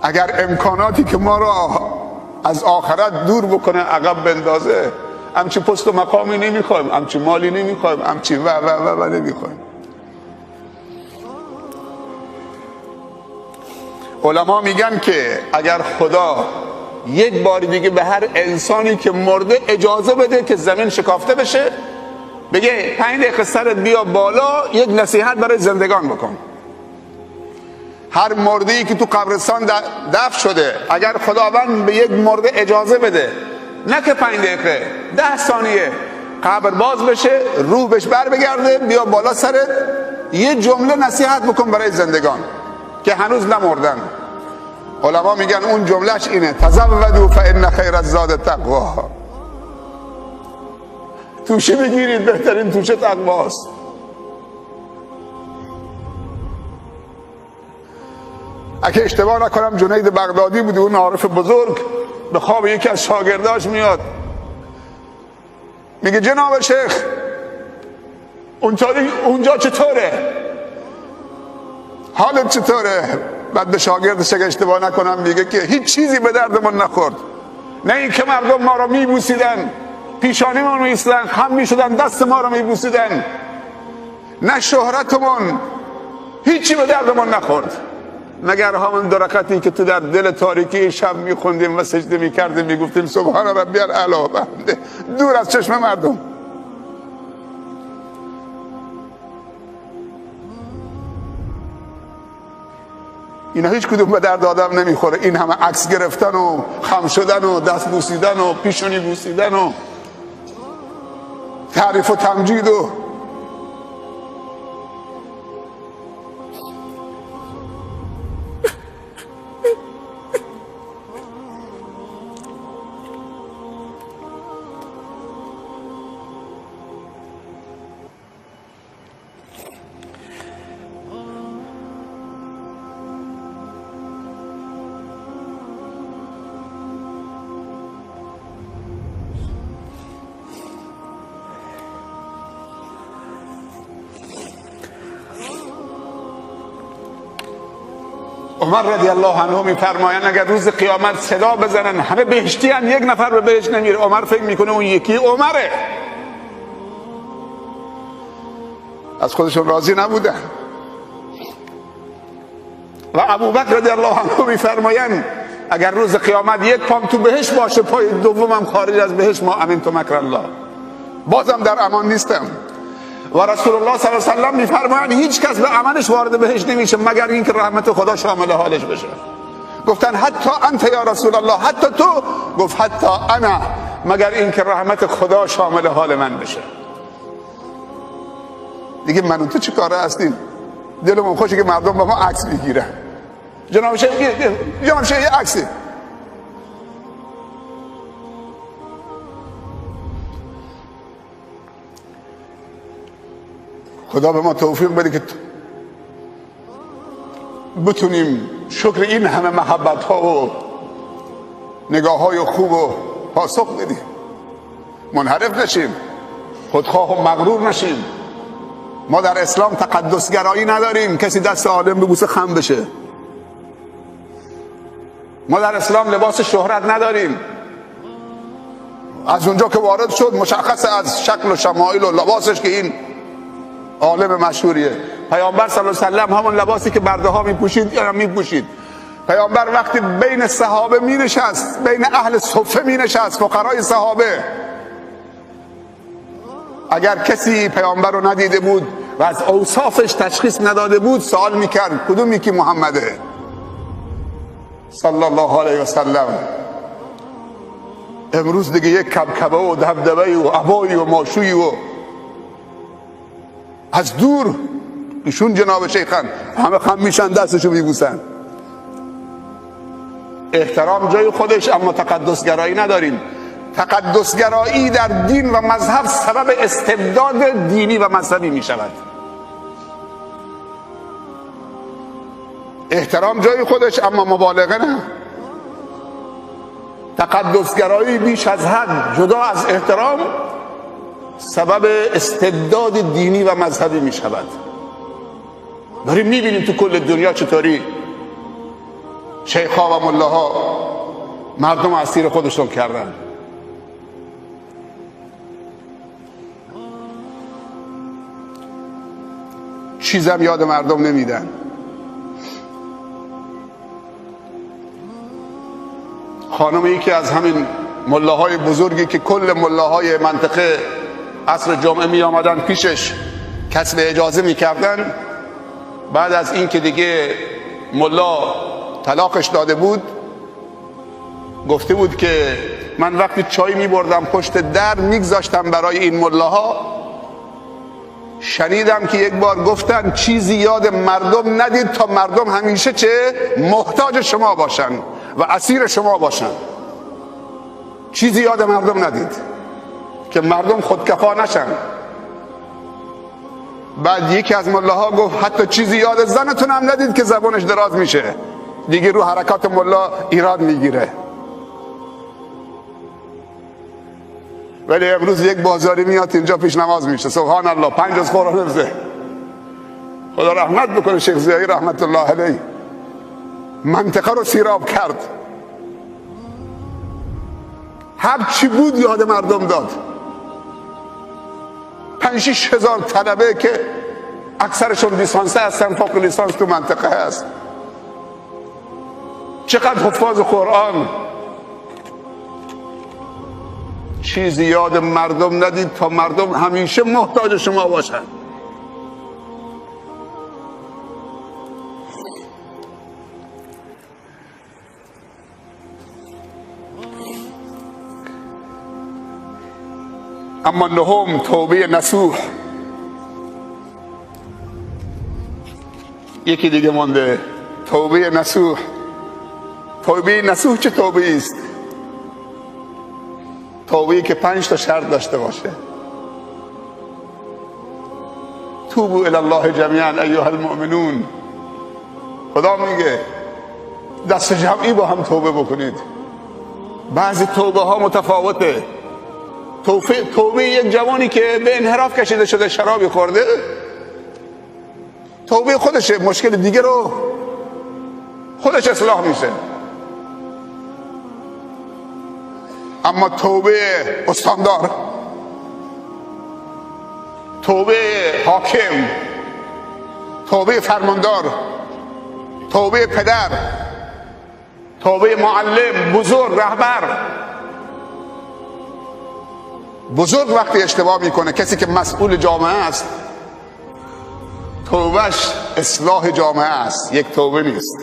اگر امکاناتی که ما را از آخرت دور بکنه عقب بندازه، همچی پست و مقامی نمیخوایم، همچی مالی نمیخوایم، همچی و نمیخوایم. علما میگن که اگر خدا یک بار دیگه به هر انسانی که مرده اجازه بده که زمین شکافته بشه، بگه 5 دقیقه سرت بیا بالا یک نصیحت برای زندگان بکن. هر مرده‌ای که تو قبرستان دفن شده، اگر خداوند به یک مرده اجازه بده، نه که 5 دقیقه، 10 ثانیه قبر باز بشه، روح بهش بر بگرده، بیا بالا سرت، یه جمله نصیحت بکن برای زندگان که هنوز نمردن. علما میگن اون جملهش اینه: تزودوا فان خیر الزاد التقوی. توشه بگیرید، بهترین توشه تقواست. اگه اشتباه نکنم جنید بغدادی بود، اون عارف بزرگ، به خواب یکی از شاگرداش میاد، میگه جناب شیخ اونجا چطوره؟ حالت چطوره؟ بعد به شاگردش اگه اشتباه نکنم میگه که هیچ چیزی به دردمون نخورد، نه این که مردم ما را میبوسیدن، پیشانی ما رو میستن، خم میشدن، دست ما رو میبوسیدن، نه شهرتمون، هیچی به دردمون نخورد مگر همون 2 رکعتی که تو در دل تاریکی شب میخوندیم و سجده میکردیم، میگفتیم سبحان ربی الاعلی، دور از چشم مردم. اینا هیچ کدوم به درد آدم نمیخوره. این همه عکس گرفتن و خم شدن و دست بوسیدن و پیشونی بوسیدن و تعریف و تمجید و عمر رضی الله عنه میفرمایند اگر روز قیامت صدا بزنن همه بهشتی ان، یک نفر به بهشت نمیره. عمر فکر میکنه اون یکی عمره. از خودشون راضی نبودن. و ابوبکر رضی الله عنه میفرمایند اگر روز قیامت یک پام تو بهشت باشه، پای دومم خارج از بهشت، ما امنت مکر الله، بازم در امان نیستم. و رسول الله صلی الله علیه و سلم میفرمایند هیچ کس به امنش وارد بهشت نمیشه مگر اینکه رحمت خدا شامل حالش بشه. گفتن حتی انت یا رسول الله، حتی تو؟ گفت حتی انا، مگر اینکه رحمت خدا شامل حال من بشه. دیگه من و تو چه کاره هستیم؟ دلمون خوشه که مردم با ما عکس میگیرن. جناب شیخ یه عکسی. خدا به ما توفیق بده که بتونیم شکر این همه محبت ها و نگاه های خوب و پاسخ بدیم، منحرف نشیم، خودخواه و مغرور نشیم. ما در اسلام تقدسگرایی نداریم کسی دست عالم ببوسه خم بشه. ما در اسلام لباس شهرت نداریم. از اونجا که وارد شد مشخص از شکل و شمایل و لباسش که این عالم مشهوریه. پیامبر صلی الله علیه و سلم همون لباسی که برده ها میپوشید. پیامبر وقتی بین صحابه مینشست، بین اهل صفه مینشست، فقرای صحابه، اگر کسی پیامبر رو ندیده بود و از اوصافش تشخیص نداده بود سوال میکرد کدوم یکی محمده صلی الله علیه و سلم. امروز دیگه یک کبکبه و دبدبه و عبایی و ماشوی و از دور ایشون جناب شیخن همه خم میشن دستشو میبوسن. احترام جای خودش، اما تقدسگرایی نداریم. تقدسگرایی در دین و مذهب سبب استبداد دینی و مذهبی می شود. احترام جای خودش اما مبالغه نه. تقدسگرایی بیش از حد جدا از احترام سبب استبداد دینی و مذهبی می شود. داریم میبینیم تو کل دنیا چطوری شیخ‌ها و ملاها مردم اسیر خودشون کردن. چیزم یاد مردم نمیدن. خانم یکی از همین ملاهای بزرگی که کل ملاهای منطقه عصر جمعه می آمدن پیشش کسب اجازه می کردن، بعد از این که دیگه ملا طلاقش داده بود گفته بود که من وقتی چای می بردم پشت در می گذاشتم برای این ملاها، شنیدم که یک بار گفتن چیزی یاد مردم ندید تا مردم همیشه چه محتاج شما باشن و اسیر شما باشن. چیزی یاد مردم ندید که مردم خودکفا نشن. بعد یکی از ملاها گفت حتی چیزی یاد زنتون هم ندید که زبانش دراز میشه، دیگه رو حرکات ملا ایراد میگیره. ولی امروز یک بازاری میاد اینجا پیش نماز میشه، سبحان الله، 5 روز قرآن حفظه. خدا رحمت بکنه شیخ زیایی رحمت الله علیه، منطقه رو سیراب کرد. هر چی بود یاد مردم داد. 5-6 هزار طلبه که اکثرشون لیسانسه هستن، فوق لیسانس تو منطقه هست. چقدر حفاظ قرآن. چیزی یاد مردم ندید تا مردم همیشه محتاج شما باشن. اما نهم توبه نصوح. یکی دیگه مونده، توبه نصوح. توبه نصوح چه توبه است؟ توبه‌ای که 5 تا شرط داشته باشه. توبوا الی الله جمیعا ایها المؤمنون. خدا میگه دست جمعی با هم توبه بکنید. بعضی توبه ها متفاوته. توبه یک جوانی که به انحراف کشیده شده، شرابی خورده، توبه خودشه، مشکل دیگه رو خودش اصلاح میشه. اما توبه استاندار، توبه حاکم، توبه فرماندار، توبه پدر، توبه معلم، بزرگ، رهبر. بزرگ وقتی اشتباه میکنه، کسی که مسئول جامعه است، توبهش اصلاح جامعه است، یک توبه نیست.